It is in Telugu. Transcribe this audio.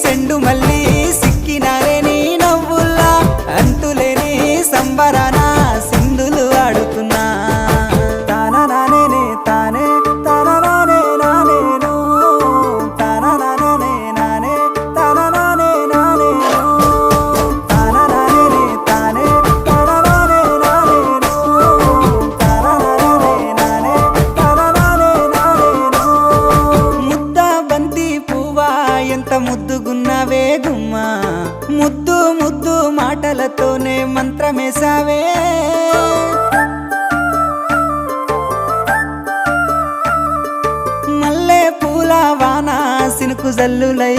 సెండు మళ్ళీ సిక్కినారే నీ నవ్వుల్లా అంతులేని సంబరాన సింధులు ఆడుతున్నా తానా నానే తానే తానా నానే నానేను తానా నానే నానే తానా నానే నానేను తానా నానే తానే తానా నానే నానేను తానా నానే నానే తానా నానే నానేను ముద్ద బంతి పువ్వా ఎంత ముద్దుగున్నావే గుమ్మా ముద్దు ముద్దు మాటలతోనే మంత్రమేసావే మల్లె పూల వాన సినుకు జల్లులై